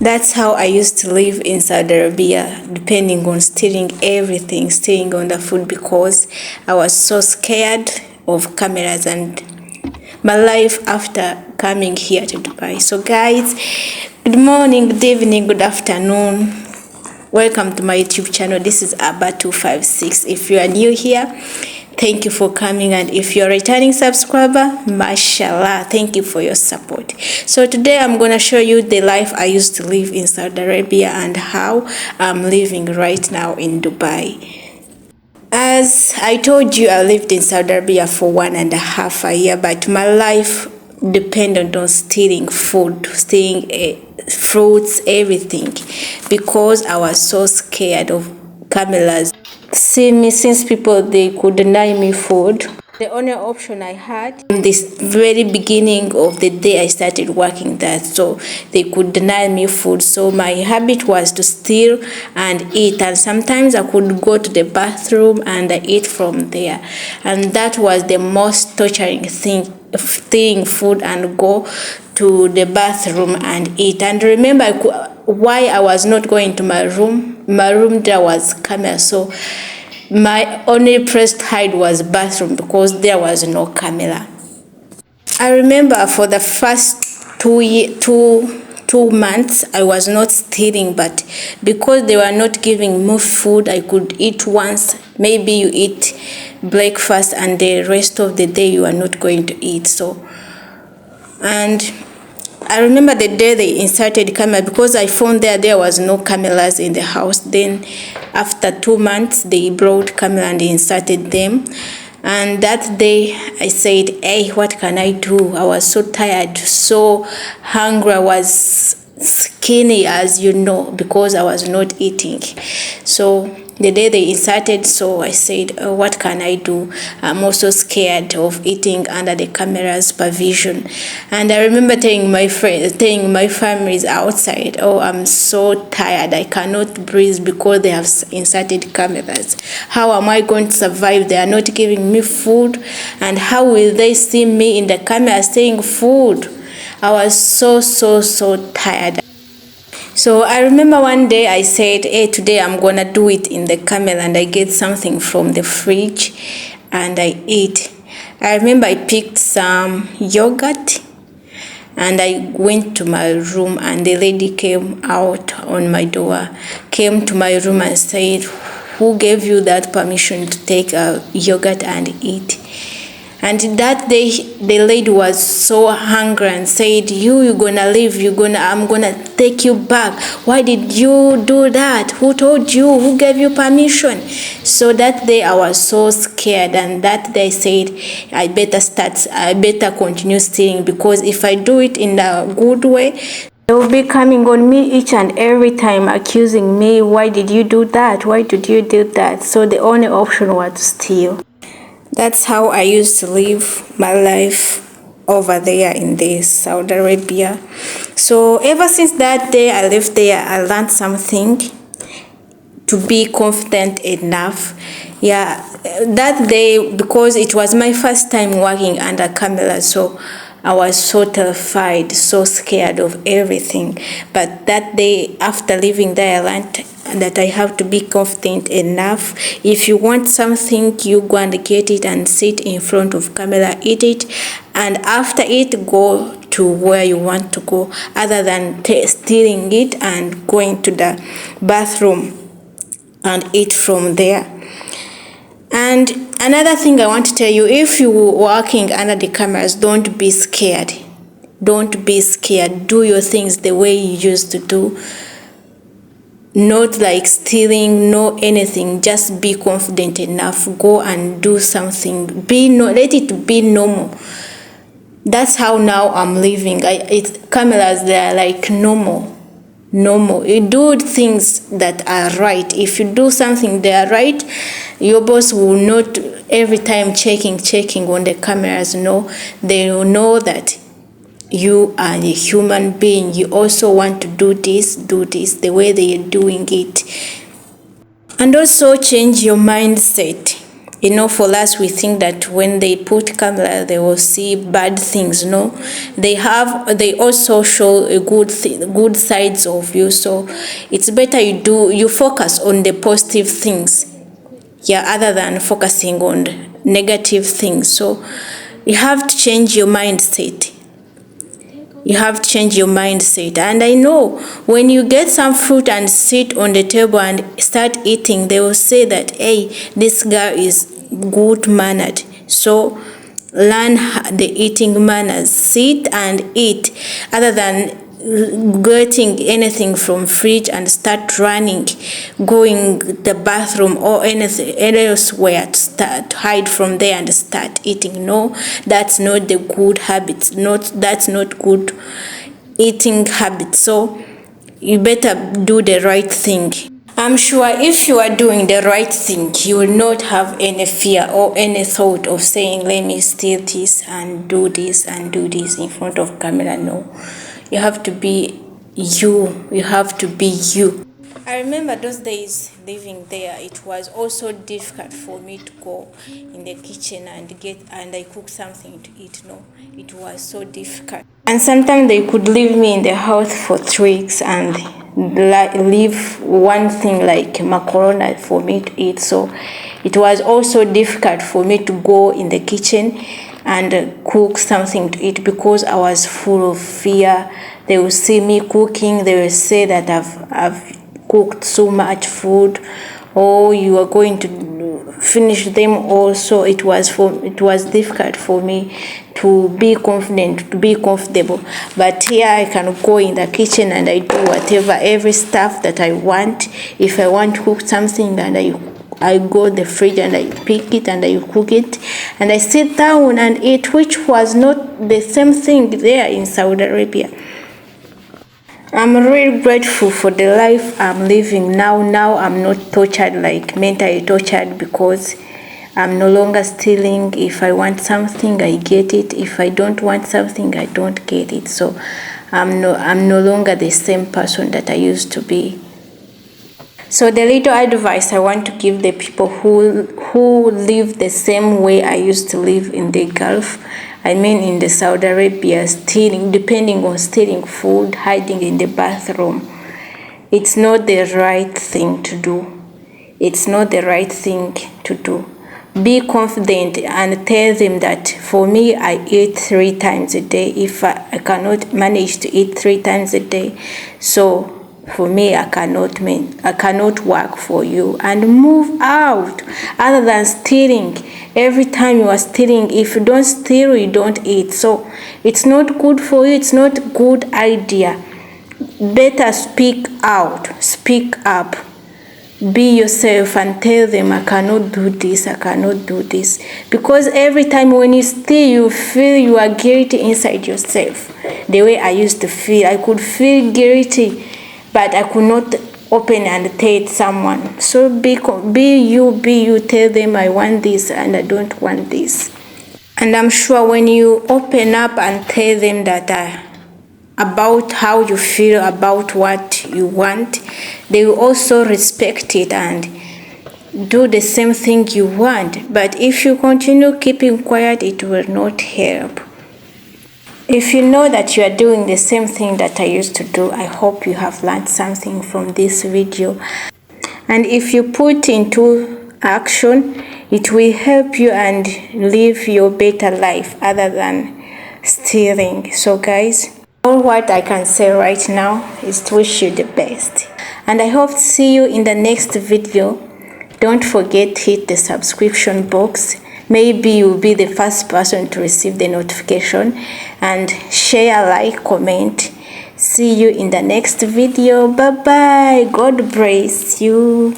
That's how I used to live in Saudi Arabia, depending on stealing everything, staying on the food because I was so scared of cameras and my life after coming here to Dubai. So guys, good morning, good evening, good afternoon. Welcome to my YouTube channel. This is Abba256. If you are new here, thank you for coming, and if you're a returning subscriber, mashallah, thank you for your support. So today I'm going to show you the life I used to live in Saudi Arabia and how I'm living right now in Dubai. As I told you, I lived in Saudi Arabia for 1.5 years, but my life depended on stealing food, stealing fruits, everything, because I was so scared of cameras. See me, since people they could deny me food, the only option I had in this very beginning of the day I started working there, so they could deny me food. So my habit was to steal and eat, and sometimes I could go to the bathroom and I eat from there, and that was the most torturing thing, stealing food and go to the bathroom and eat. And remember why I was not going to my room. My room there was camera, so my only place to hide was bathroom because there was no camera. I remember for the first 2 months I was not stealing, but because they were not giving me food, I could eat once. Maybe you eat breakfast and the rest of the day you are not going to eat. So, and I remember the day they inserted camera, because I found there was no cameras in the house. Then after 2 months they brought camera and they inserted them. And that day I said, hey, what can I do? I was so tired, so hungry. I was skinny, as you know, because I was not eating. So the day they inserted, so I said, oh, what can I do? I'm also scared of eating under the camera's supervision. And I remember telling my friends, telling my families outside, oh, I'm so tired, I cannot breathe because they have inserted cameras. How am I going to survive? They are not giving me food, and how will they see me in the camera saying food? I was so tired. So I remember one day I said, hey, today I'm gonna do it in the camera, and I get something from the fridge and I eat. I remember I picked some yogurt and I went to my room, and the lady came out on my door, came to my room and said, who gave you that permission to take a yogurt and eat? And that day, the lady was so hungry and said, you're gonna leave, I'm gonna take you back. Why did you do that? Who told you? Who gave you permission? So that day I was so scared, and that day I said, I better continue stealing, because if I do it in a good way, they will be coming on me each and every time, accusing me, why did you do that? Why did you do that? So the only option was to steal. That's how I used to live my life over there in Saudi Arabia. So ever since that day I lived there, I learned something, to be confident enough. Yeah, that day, because it was my first time working under camera, so I was so terrified, so scared of everything. But that day, after living there, I learned that I have to be confident enough. If you want something, you go and get it and sit in front of camera, eat it, and after it, go to where you want to go, other than stealing it and going to the bathroom and eat from there. And another thing I want to tell you, if you're working under the cameras, don't be scared. Don't be scared. Do your things the way you used to do. Not like stealing, no anything. Just be confident enough. Go and do something. Let it be normal. That's how now I'm living. Cameras, they are like normal. You do things that are right. If you do something they are right, your boss will not every time checking on the cameras. No, they will know that you are a human being. You also want to do this the way they are doing it. And also change your mindset. For us, we think that when they put camera, they will see bad things. No, they also show a good sides of you. So it's better you focus on the positive things, yeah, other than focusing on negative things. So you have to change your mindset. And I know when you get some fruit and sit on the table and start eating, they will say that, hey, this girl is good mannered. So learn the eating manners. Sit and eat, other than getting anything from fridge and start running, going the bathroom or anything elsewhere to start hide from there and start eating. No, that's not the good habits. That's not good eating habits. So you better do the right thing. I'm sure if you are doing the right thing, you will not have any fear or any thought of saying, let me steal this and do this and do this in front of camera. No, you have to be you. You have to be you. I remember those days living there. It was also difficult for me to go in the kitchen and I cook something to eat. No, it was so difficult. And sometimes they could leave me in the house for 3 weeks and leave one thing like macaroni for me to eat. So it was also difficult for me to go in the kitchen and cook something to eat because I was full of fear. They will see me cooking. They will say that I've cooked so much food, or you are going to finish them also. It was difficult for me to be confident, to be comfortable. But here I can go in the kitchen and I do every stuff that I want. If I want to cook something, and I go to the fridge and I pick it and I cook it and I sit down and eat, which was not the same thing there in Saudi Arabia. I'm really grateful for the life I'm living now. Now I'm not tortured, like mentally tortured, because I'm no longer stealing. If I want something, I get it. If I don't want something, I don't get it. So I'm no longer the same person that I used to be. So the little advice I want to give the people who live the same way I used to live in the Gulf, I mean in the Saudi Arabia, depending on stealing food, hiding in the bathroom, it's not the right thing to do. It's not the right thing to do. Be confident and tell them that for me, I eat 3 times a day. If I cannot manage to eat 3 times a day, so for me, I cannot work for you, and move out. Other than stealing, every time you are stealing, if you don't steal, you don't eat. So it's not good for you. It's not a good idea. Better speak out, speak up, be yourself and tell them, I cannot do this, I cannot do this. Because every time when you steal, you feel you are guilty inside yourself. The way I used to feel, I could feel guilty, but I could not open and tell someone. So be you, tell them I want this and I don't want this. And I'm sure when you open up and tell them that about how you feel about what you want, they will also respect it and do the same thing you want. But if you continue keeping quiet, it will not help. If you know that you are doing the same thing that I used to do, I hope you have learned something from this video. And if you put into action, it will help you and live your better life other than stealing. So guys, all what I can say right now is to wish you the best. And I hope to see you in the next video. Don't forget to hit the subscription box. Maybe you'll be the first person to receive the notification, and share, like, comment. See you in the next video. Bye bye. God bless you.